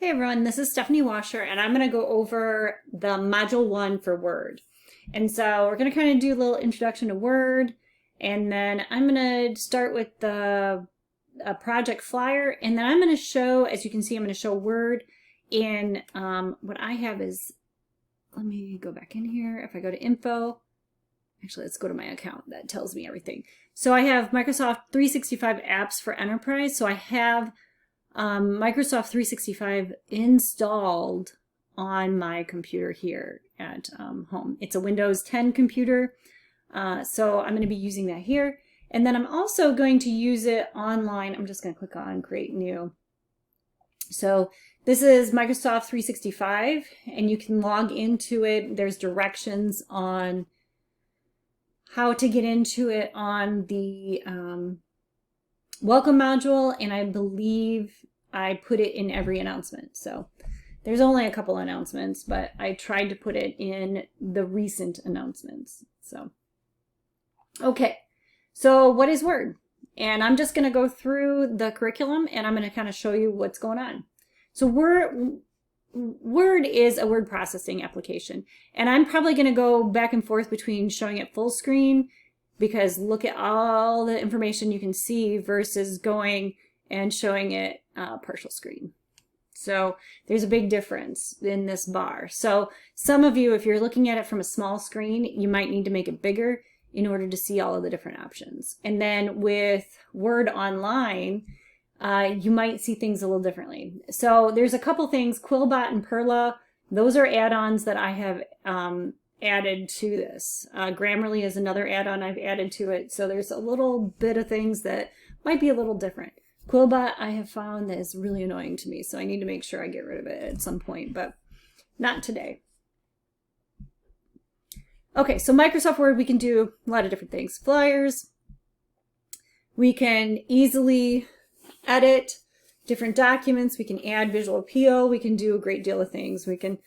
Hey everyone, this is Stephanie Washer, and I'm going to go over the Module 1 for Word. And so we're going to kind of do a little introduction to Word, and then I'm going to start with the project flyer, and then I'm going to show, as you can see, I'm going to show Word in what I have is, let me go back in here. If I go to info, actually let's go to my account. That tells me everything. So I have Microsoft 365 apps for enterprise. So I have Microsoft 365 installed on my computer here at home. It's a Windows 10 computer, so I'm going to be using that here. And then I'm also going to use it online. I'm just going to click on Create New. So this is Microsoft 365, and you can log into it. There's directions on how to get into it on the welcome module, and I believe I put it in every announcement. So there's only a couple announcements, but I tried to put it in the recent announcements. So, okay. So what is Word? And I'm just going to go through the curriculum, and I'm going to kind of show you what's going on. So Word is a word processing application, and I'm probably going to go back and forth between showing it full screen, because look at all the information you can see versus going and showing it partial screen. So there's a big difference in this bar. So some of you, if you're looking at it from a small screen, you might need to make it bigger in order to see all of the different options. And then with Word Online, you might see things a little differently. So there's a couple things, Quillbot and Perla, those are add-ons that I have added to this. Grammarly is another add-on I've added to it. So there's a little bit of things that might be a little different. Quillbot I have found that is really annoying to me, so I need to make sure I get rid of it at some point, but not today. Okay, so Microsoft Word, we can do a lot of different things. Flyers, we can easily edit different documents, we can add visual appeal, we can do a great deal of things. We can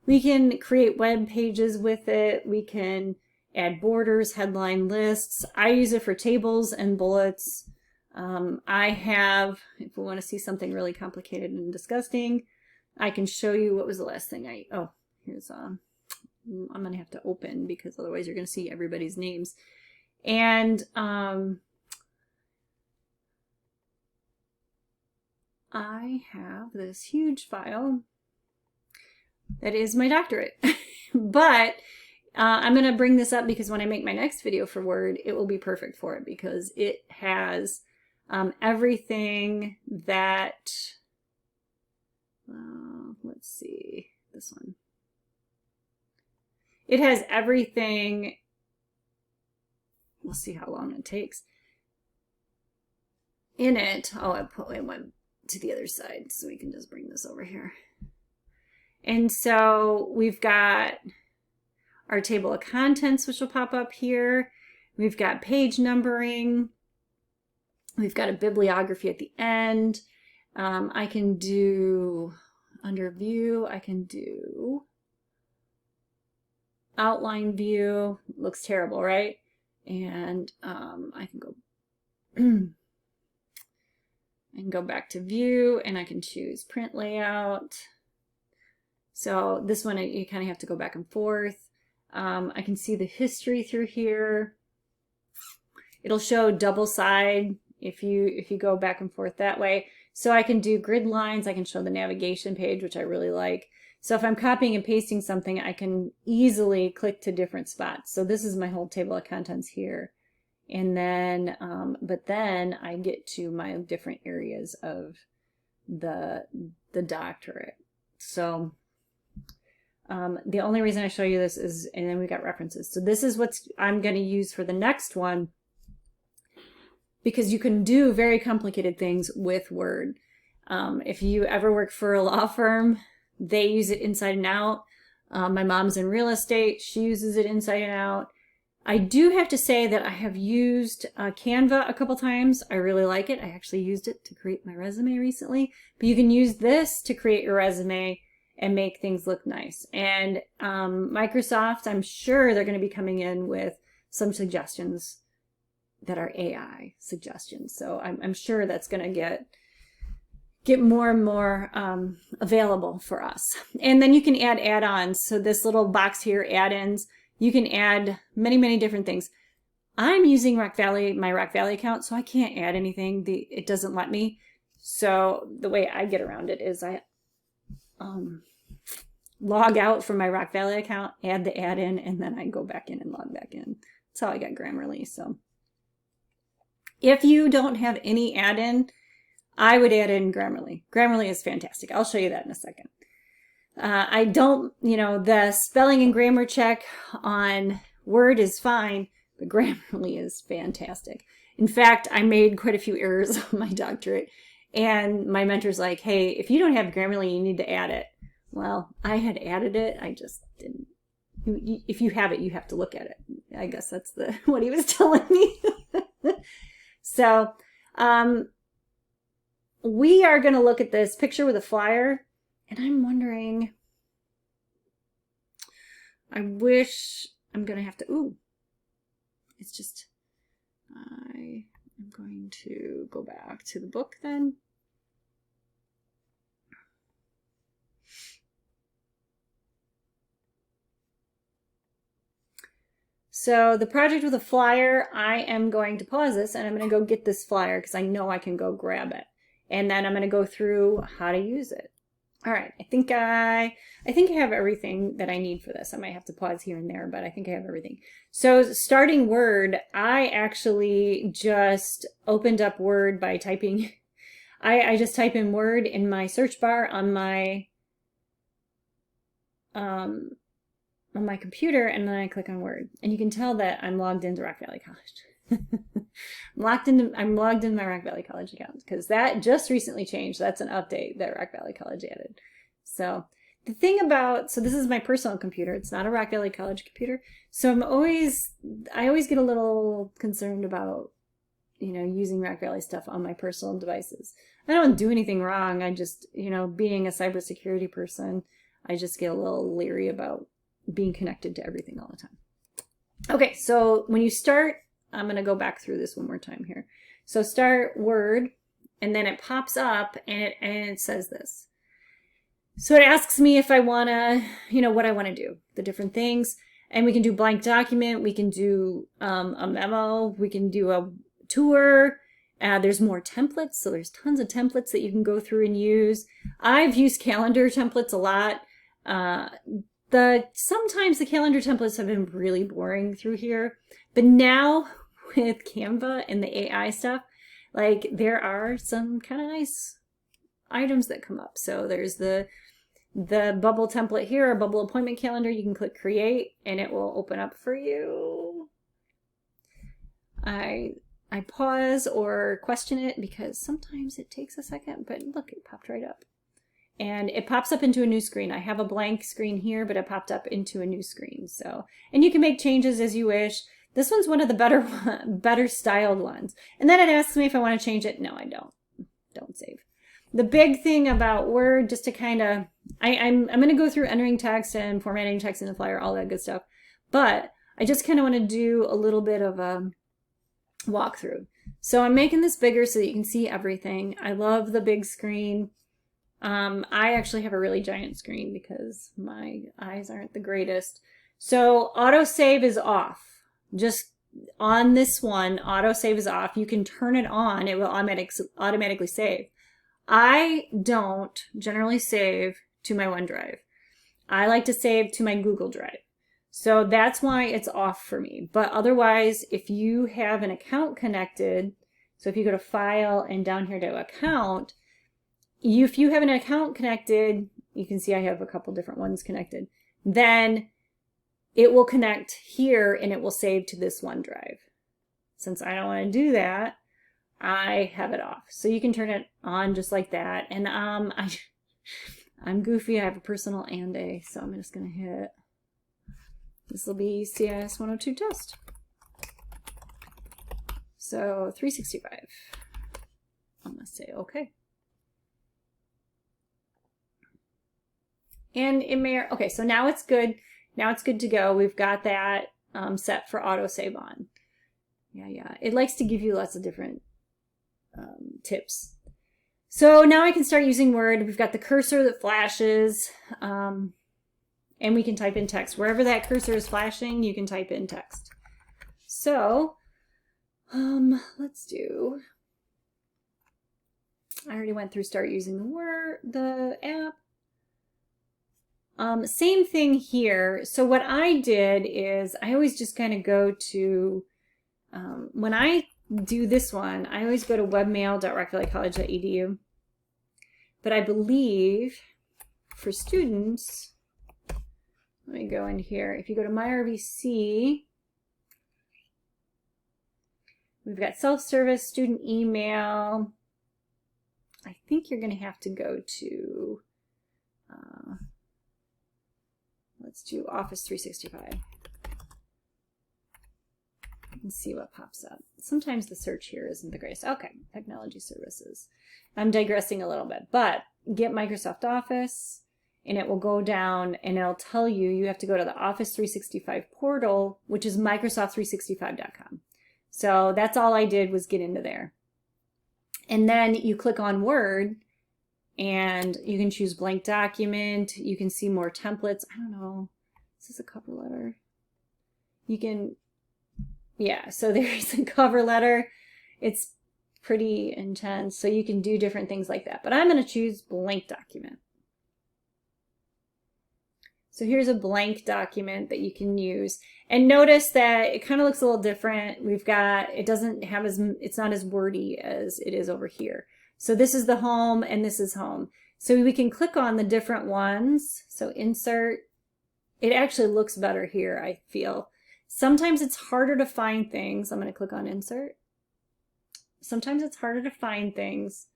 we can create web pages with it, we can add borders, headline lists. I use it for tables and bullets. I have, if we want to see something really complicated and disgusting, I can show you what was the last thing here's, I'm going to have to open because otherwise you're going to see everybody's names. And I have this huge file that is my doctorate, but I'm going to bring this up because when I make my next video for Word, it will be perfect for it because it has everything that, let's see, this one. It has everything, we'll see how long it takes, in it. Oh, it went to the other side, so we can just bring this over here. And so we've got our table of contents, which will pop up here. We've got page numbering. We've got a bibliography at the end. I can do, under view, I can do outline view. Looks terrible, right? And I can go I can go back to view, and I can choose print layout. So this one, you kind of have to go back and forth. I can see the history through here. It'll show double side if you go back and forth that way. So I can do grid lines. I can show the navigation page, which I really like. So if I'm copying and pasting something, I can easily click to different spots. So this is my whole table of contents here. And then, but then I get to my different areas of the doctorate. So the only reason I show you this is, and then we got references. So this is what I'm going to use for the next one, because you can do very complicated things with Word. If you ever work for a law firm, they use it inside and out. My mom's in real estate. She uses it inside and out. I do have to say that I have used Canva a couple times. I really like it. I actually used it to create my resume recently. But you can use this to create your resume and make things look nice. And Microsoft, I'm sure they're going to be coming in with some suggestions that are AI suggestions. So I'm sure that's going to get more and more available for us. And then you can add add-ons. So this little box here, add-ins, you can add many, many different things. I'm using my Rock Valley account, so I can't add anything. It doesn't let me. So the way I get around it is I log out from my Rock Valley account, add the add-in, and then I go back in and log back in. That's how I got Grammarly. So if you don't have any add-in, I would add in Grammarly. Grammarly is fantastic. I'll show you that in a second. I don't, the spelling and grammar check on Word is fine, but Grammarly is fantastic. In fact, I made quite a few errors on my doctorate, and my mentor's like, hey, if you don't have Grammarly, you need to add it. Well, I had added it. I just didn't. If you have it, you have to look at it. I guess that's what he was telling me. So, we are going to look at this picture with a flyer, and I'm wondering, I wish I'm going to have to, it's just, I am going to go back to the book then. So the project with a flyer, I am going to pause this and I'm going to go get this flyer because I know I can go grab it. And then I'm going to go through how to use it. All right, I think I have everything that I need for this. I might have to pause here and there, but I think I have everything. So starting Word, I actually just opened up Word by typing, I just type in Word in my search bar on my computer, and then I click on Word. And you can tell that I'm logged into Rock Valley College. I'm logged into my Rock Valley College account because that just recently changed. That's an update that Rock Valley College added. So the thing about, so this is my personal computer. It's not a Rock Valley College computer. So I always get a little concerned about, using Rock Valley stuff on my personal devices. I don't do anything wrong. I just, being a cybersecurity person, I just get a little leery about being connected to everything all the time. Okay, so when you start, I'm going to go back through this one more time here. So start Word, and then it pops up, and it says this. So it asks me if I want to, what I want to do, the different things. And we can do blank document, we can do a memo, we can do a tour. There's more templates, so there's tons of templates that you can go through and use. I've used calendar templates a lot. Sometimes the calendar templates have been really boring through here, but now with Canva and the AI stuff, like there are some kind of nice items that come up. So there's the bubble template here, a bubble appointment calendar. You can click create and it will open up for you. I pause or question it because sometimes it takes a second, but look, it popped right up. And it pops up into a new screen. I have a blank screen here, but it popped up into a new screen. So, and you can make changes as you wish. This one's one of the better styled ones. And then it asks me if I want to change it. No, I don't. Don't save. The big thing about Word, just to kind of, I'm going to go through entering text and formatting text in the flyer, all that good stuff. But I just kind of want to do a little bit of a walkthrough. So I'm making this bigger so that you can see everything. I love the big screen. I actually have a really giant screen because my eyes aren't the greatest. So autosave is off. Just on this one, autosave is off. You can turn it on. It will automatically save. I don't generally save to my OneDrive. I like to save to my Google Drive. So that's why it's off for me. But otherwise, if you have an account connected, so if you go to File and down here to Account, if you have an account connected, you can see I have a couple different ones connected, then it will connect here and it will save to this OneDrive. Since I don't want to do that, I have it off. So you can turn it on just like that. And I'm goofy. I have a personal and a, so I'm just going to hit, this will be CIS-102 test. So 365. I'm going to say okay. And it may, okay, so now it's good. Now it's good to go. We've got that set for autosave on. Yeah. It likes to give you lots of different tips. So now I can start using Word. We've got the cursor that flashes, and we can type in text. Wherever that cursor is flashing, you can type in text. So let's do, I already went through start using the app. Same thing here. So what I did is I always just kind of go to, when I do this one, I always go to webmail.rockyvalleycollege.edu. But I believe for students, let me go in here. If you go to my RVC, we've got self-service, student email. I think you're going to have to go to, let's do Office 365 and see what pops up. Sometimes the search here isn't the greatest. Okay, technology services. I'm digressing a little bit, but get Microsoft Office and it will go down and it'll tell you, you have to go to the Office 365 portal, which is Microsoft365.com. So that's all I did was get into there. And then you click on Word and you can choose blank document. You can see more templates. I don't know. Is this a cover letter? You can, yeah, so there's a cover letter. It's pretty intense. So you can do different things like that. But I'm going to choose blank document. So here's a blank document that you can use. And notice that it kind of looks a little different. We've got, it doesn't have as, it's not as wordy as it is over here. So this is the home and this is home. So we can click on the different ones. So insert, it actually looks better here, I feel. Sometimes it's harder to find things. I'm going to click on insert. Sometimes it's harder to find things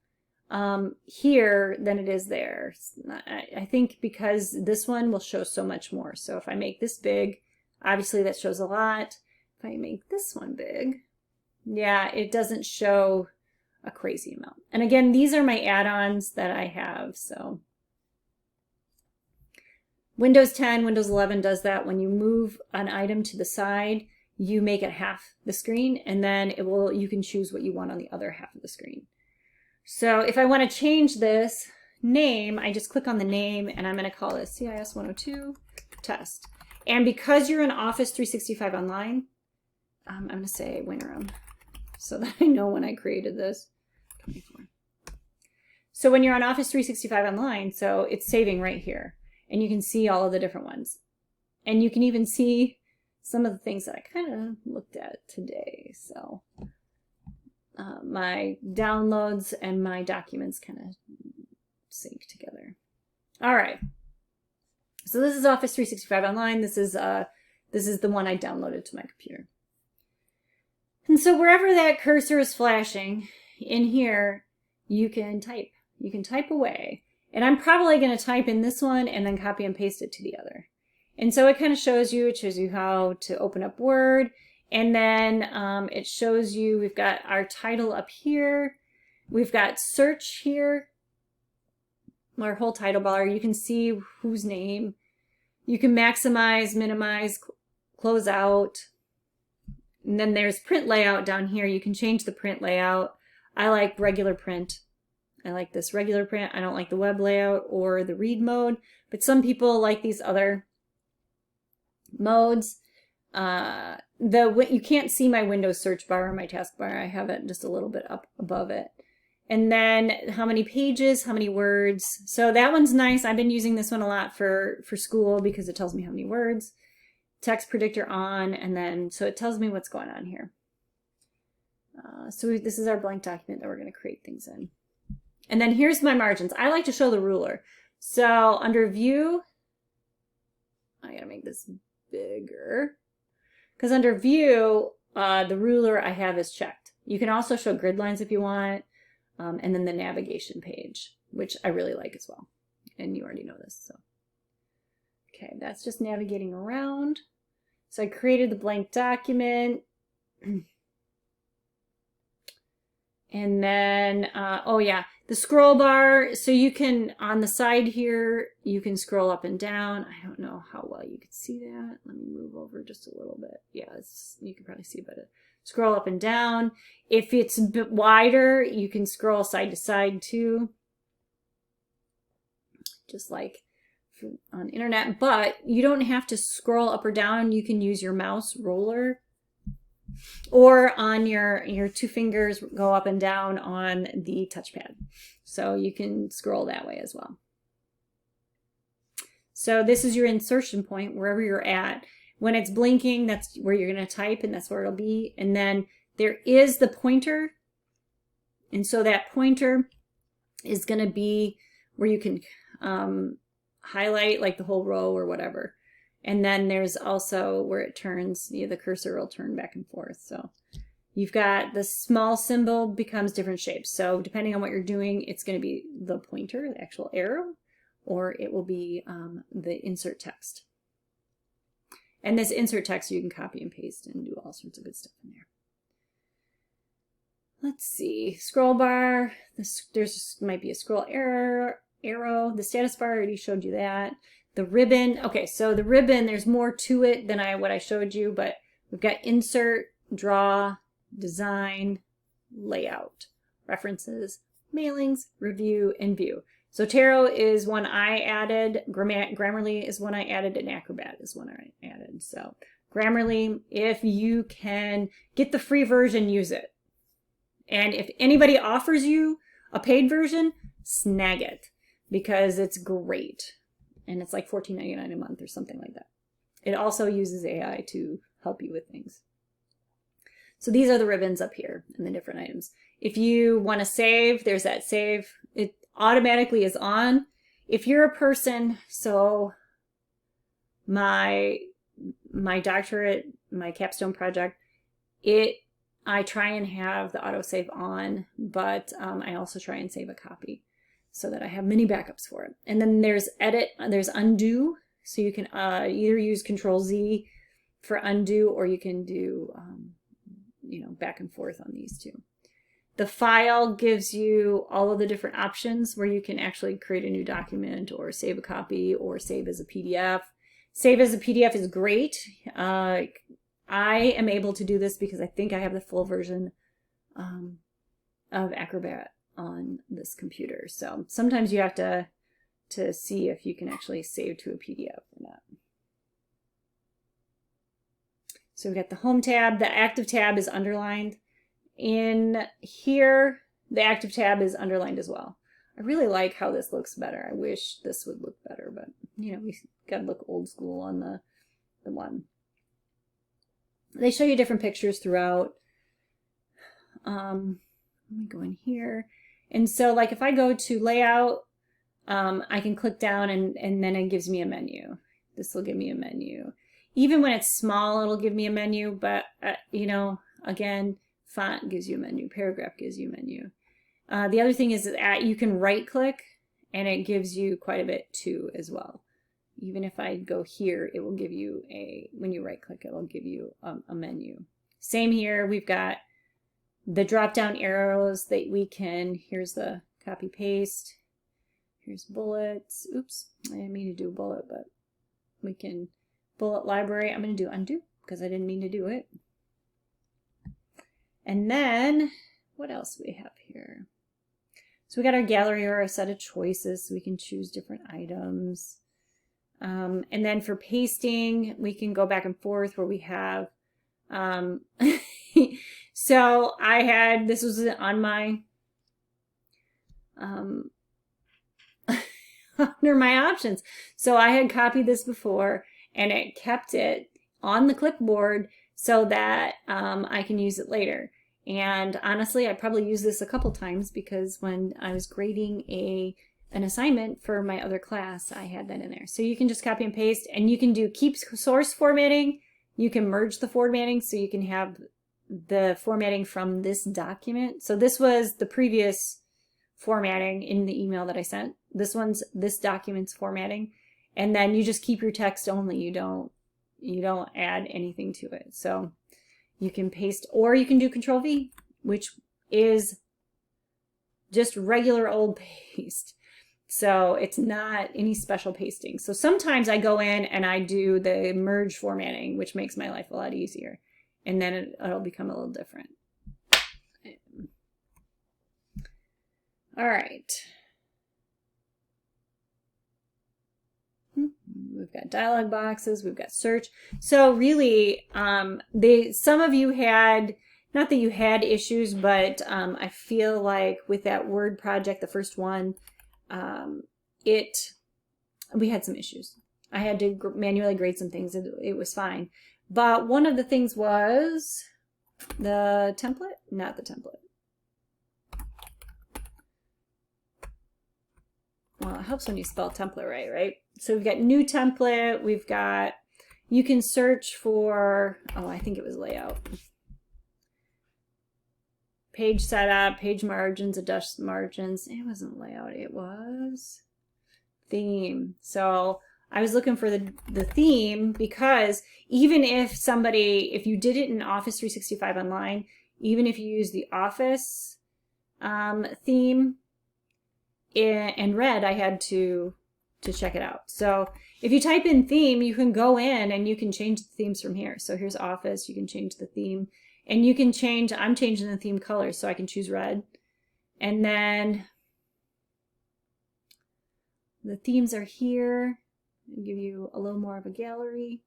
here than it is there. I think because this one will show so much more. So if I make this big, obviously that shows a lot. If I make this one big, yeah, it doesn't show a crazy amount. And again, these are my add-ons that I have. So Windows 10, Windows 11 does that. When you move an item to the side, you make it half the screen, and then it will, you can choose what you want on the other half of the screen. So if I want to change this name, I just click on the name and I'm going to call it CIS-102 test. And because you're in Office 365 Online, I'm going to say Winterim so that I know when I created this. 24. So when you're on Office 365 Online, so it's saving right here. And you can see all of the different ones. And you can even see some of the things that I kind of looked at today. So my downloads and my documents kind of sync together. All right. So this is Office 365 Online. This is the one I downloaded to my computer. And so wherever that cursor is flashing in here, you can type. You can type away. And I'm probably going to type in this one and then copy and paste it to the other. And so it kind of shows you, it shows you how to open up Word. And then it shows you, we've got our title up here. We've got search here, our whole title bar. You can see whose name. You can maximize, minimize, close out. And then there's print layout down here. You can change the print layout. I like regular print. I like this regular print. I don't like the web layout or the read mode, but some people like these other modes. You can't see my Windows search bar or my taskbar. I have it just a little bit up above it. And then how many pages, how many words. So that one's nice. I've been using this one a lot for school because it tells me how many words. Text predictor on, and then so it tells me what's going on here. So this is our blank document that we're going to create things in. And then here's my margins. I like to show the ruler. So under view, I gotta make this bigger. Because under view, the ruler I have is checked. You can also show grid lines if you want. And then the navigation page, which I really like as well. And you already know this, so. Okay, that's just navigating around. So I created the blank document. And then, oh yeah, the scroll bar. So you can, on the side here, you can scroll up and down. I don't know how well you can see that. Let me move over just a little bit. Yeah, you can probably see better. scroll up and down. If it's a bit wider, you can scroll side to side too, just like on internet, but you don't have to scroll up or down. You can use your mouse roller, or on your two fingers go up and down on the touchpad. So you can scroll that way as well. So this is your insertion point, wherever you're at. When it's blinking, that's where you're going to type, and that's where it'll be. And then there is the pointer. And so that pointer is going to be where you can highlight like the whole row or whatever. And then there's also where it turns, the cursor will turn back and forth. So you've got the small symbol becomes different shapes. So depending on what you're doing, it's going to be the pointer, the actual arrow, or it will be the insert text. And this insert text you can copy and paste and do all sorts of good stuff in there. Let's see, scroll bar, there's might be a scroll arrow, the status bar, I already showed you that. The ribbon, okay, so the ribbon, there's more to it than what I showed you, but we've got insert, draw, design, layout, references, mailings, review, and view. So Tarot is one I added, Grammarly is one I added, and Acrobat is one I added. So Grammarly, if you can get the free version, use it. And if anybody offers you a paid version, snag it, because it's great. And it's like $14.99 a month or something like that. It also uses AI to help you with things. So these are the ribbons up here and the different items. If you want to save, there's that save. It automatically is on. If you're a person, so my doctorate, my capstone project, I try and have the autosave on, but I also try and save a copy so that I have many backups for it. And then there's edit, there's undo. So you can either use Control-Z for undo, or you can do, back and forth on these two. The file gives you all of the different options where you can actually create a new document or save a copy or save as a PDF. Save as a PDF is great. I am able to do this because I think I have the full version of Acrobat on this computer. So sometimes you have to see if you can actually save to a PDF or not. So we've got the Home tab. The Active tab is underlined. In here, the Active tab is underlined as well. I really like how this looks better. I wish this would look better, but we gotta look old school on the one. They show you different pictures throughout. Let me go in here. And so like if I go to layout, I can click down and then it gives me a menu. This will give me a menu. Even when it's small, it'll give me a menu, but again, font gives you a menu, paragraph gives you a menu. The other thing is that you can right click and it gives you quite a bit too as well. Even if I go here, it will give you when you right click, it will give you a menu. Same here, we've got the drop down arrows that we can, here's the copy paste, here's bullets. Oops, I didn't mean to do bullet, but we can bullet library. I'm going to do undo because I didn't mean to do it. And then what else do we have here? So we got our gallery or a set of choices, so we can choose different items. And then for pasting, we can go back and forth where we have, so this was on my, under my options. So I had copied this before and it kept it on the clipboard so that I can use it later. And honestly, I probably used this a couple times because when I was grading an assignment for my other class, I had that in there. So you can just copy and paste, and you can do keep source formatting. You can merge the formatting so you can have the formatting from this document. So this was the previous formatting in the email that I sent. This document's formatting, and then you just keep your text only. You don't add anything to it. So you can paste, or you can do Control-V, which is just regular old paste. So it's not any special pasting. So sometimes I go in and I do the merge formatting, which makes my life a lot easier. and then it'll become a little different. All right. We've got dialog boxes, we've got search. So really, some of you had, not that you had issues, but I feel like with that Word project, the first one, we had some issues. I had to manually grade some things, and it was fine. But one of the things was the template, not the template. Well, it helps when you spell template right? So we've got new template, we've got, you can search for, oh, I think it was layout. Page setup, page margins, adjust margins. It wasn't layout, it was theme. So I was looking for the theme, because even if if you did it in Office 365 Online, even if you use the Office theme, in red, I had to check it out. So if you type in theme, you can go in and you can change the themes from here. So here's Office, you can change the theme, and you can change, I'm changing the theme color, so I can choose red. And then the themes are here. I'll give you a little more of a gallery,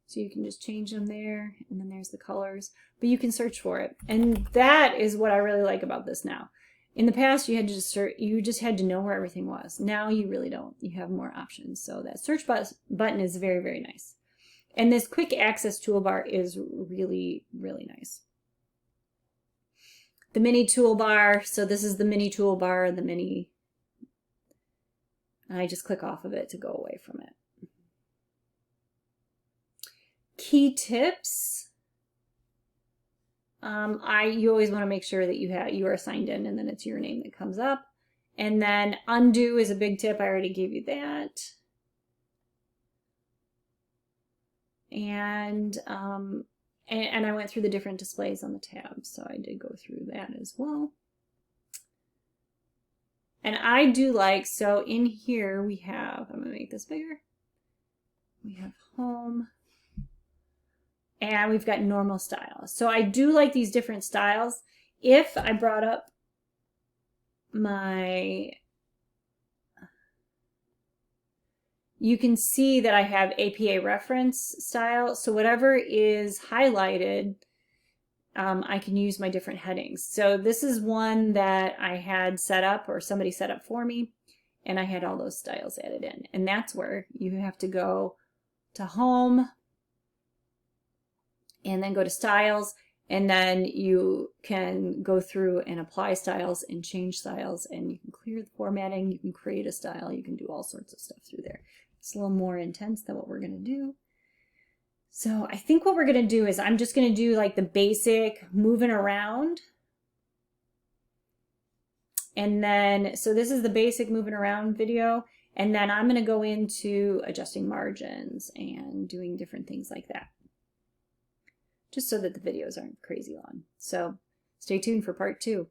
so you can just change them there, and then there's the colors, but you can search for it. And that is what I really like about this now. In the past, you had to just search, you just had to know where everything was. Now you really don't. You have more options. So that search button is very, very nice. And this quick access toolbar is really, really nice. The mini toolbar, so this is the mini toolbar, I just click off of it to go away from it. Key tips. You always want to make sure that you are signed in, and then it's your name that comes up. And then undo is a big tip. I already gave you that. And I went through the different displays on the tabs, so I did go through that as well. And I do like, so in here we have, I'm going to make this bigger. We have home. And we've got normal styles. So I do like these different styles. If I brought up you can see that I have APA reference style. So whatever is highlighted, I can use my different headings. So this is one that I had set up, or somebody set up for me, and I had all those styles added in. And that's where you have to go to home, and then go to styles, and then you can go through and apply styles and change styles, and you can clear the formatting, you can create a style, you can do all sorts of stuff through there. It's a little more intense than what we're going to do. So I think what we're going to do is I'm just going to do like the basic moving around. And then, so this is the basic moving around video, and then I'm going to go into adjusting margins and doing different things like that, just so that the videos aren't crazy long. So stay tuned for part 2.